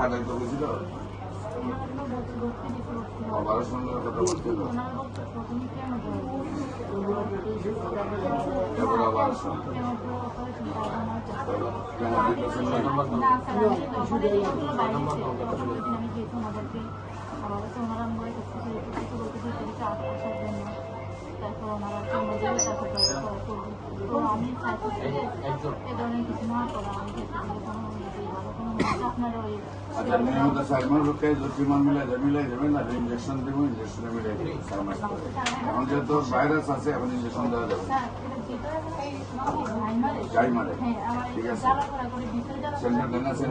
খাটাই তো গেছিল অপারেশনের কথা বলছিল এবার অপারেশন তারপর ওনারা আমি চাইছি এ ধরনের কিছু না করা আমি আপনারা ওই আচ্ছা নিয়মিত 4 মাস রক্ষে ট্রিটমেন্ট মিলাই যাবেন না ইঞ্জেকশন দেবো ইঞ্জেকশনে মিলাই দেবো 4 মাস পরে এখন যেহেতু ভাইরাস আছে এখন ইঞ্জেকশন দেওয়া যাবে যাই মারে ঠিক আছে সেন্টার দেন আছে